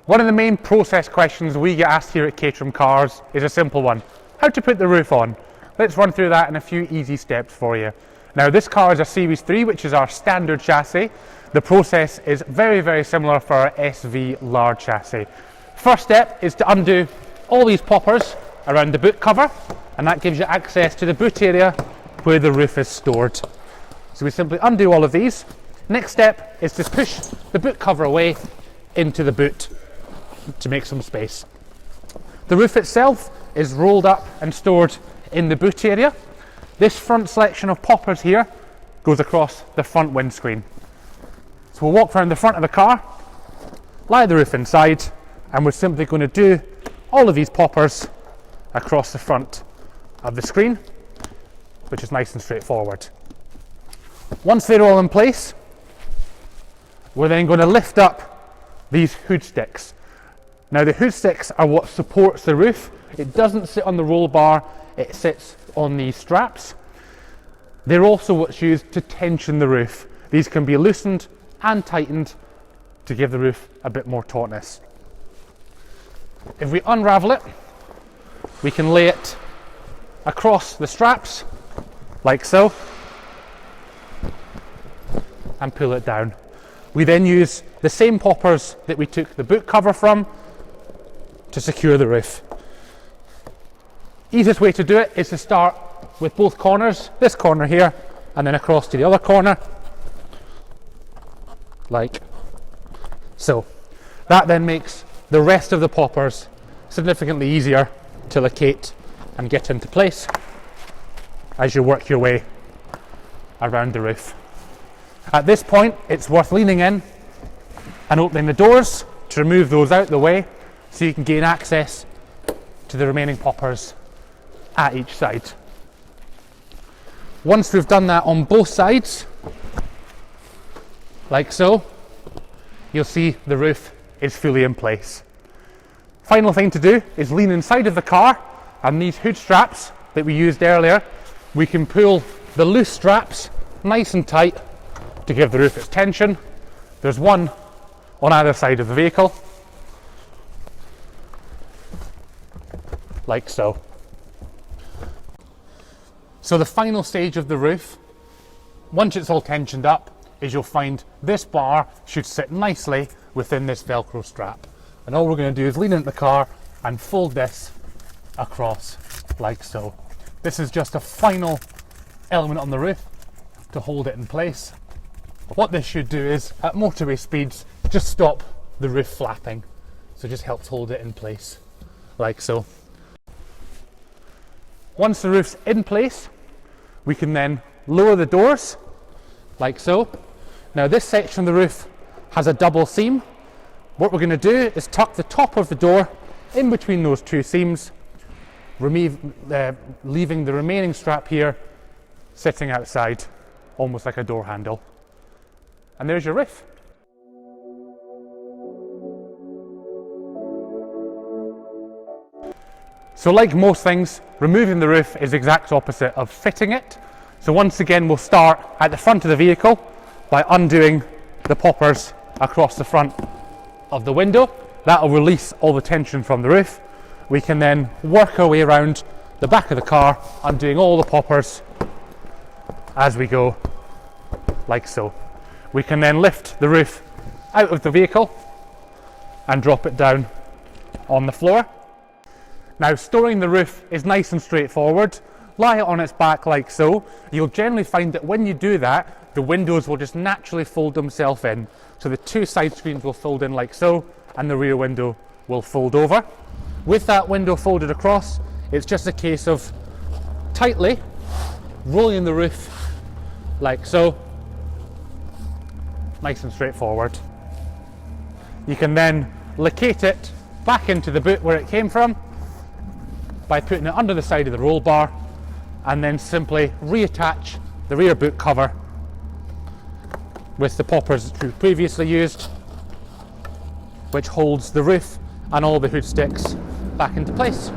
One of the main process questions we get asked here at Caterham Cars is a simple one: how to put the roof on. Let's run through that in a few easy steps for you. Now, this car is a Series 3, which is our standard chassis. The process is very similar for our SV large chassis. First step is to undo all these poppers around the boot cover, and that gives you access to the boot area where the roof is stored. So we simply undo all of these. Next step is to push the boot cover away into the boot to make some space. The roof itself is rolled up and stored in the boot area. This front selection of poppers here goes across the front windscreen. So we'll walk around the front of the car, lie the roof inside, and we're simply going to do all of these poppers across the front of the screen, which is nice and straightforward. Once they're all in place, we're then going to lift up these hood sticks. Now, the hood sticks are what supports the roof. It doesn't sit on the roll bar, it sits on these straps. They're also what's used to tension the roof. These can be loosened and tightened to give the roof a bit more tautness. If we unravel it, we can lay it across the straps like so and pull it down. We then use the same poppers that we took the boot cover from to secure the roof. Easiest way to do it is to start with both corners, this corner here and then across to the other corner, like so. That then makes the rest of the poppers significantly easier to locate and get into place as you work your way around the roof. At this point, it's worth leaning in and opening the doors to remove those out of the way so you can gain access to the remaining poppers at each side. Once we've done that on both sides, like so, you'll see the roof is fully in place. Final thing to do is lean inside of the car, and these hood straps that we used earlier, we can pull the loose straps nice and tight to give the roof its tension. There's one on either side of the vehicle, like so. So the final stage of the roof, once it's all tensioned up, is you'll find this bar should sit nicely within this Velcro strap. And all we're going to do is lean into the car and fold this across like so. This is just a final element on the roof to hold it in place. What this should do is, at motorway speeds, just stop the roof flapping. So it just helps hold it in place, like so. Once the roof's in place, we can then lower the doors, like so. Now, this section of the roof has a double seam. What we're going to do is tuck the top of the door in between those two seams, leaving the remaining strap here sitting outside, almost like a door handle. And there's your roof. So like most things, removing the roof is the exact opposite of fitting it. So once again, we'll start at the front of the vehicle by undoing the poppers across the front of the window. That'll release all the tension from the roof. We can then work our way around the back of the car, undoing all the poppers as we go, like so. We can then lift the roof out of the vehicle and drop it down on the floor. Now, storing the roof is nice and straightforward. Lie it on its back like so. You'll generally find that when you do that, the windows will just naturally fold themselves in. So the two side screens will fold in like so, and the rear window will fold over. With that window folded across, it's just a case of tightly rolling the roof like so. Nice and straightforward. You can then locate it back into the boot where it came from by putting it under the side of the roll bar, and then simply reattach the rear boot cover with the poppers that we previously used, which holds the roof and all the hood sticks back into place.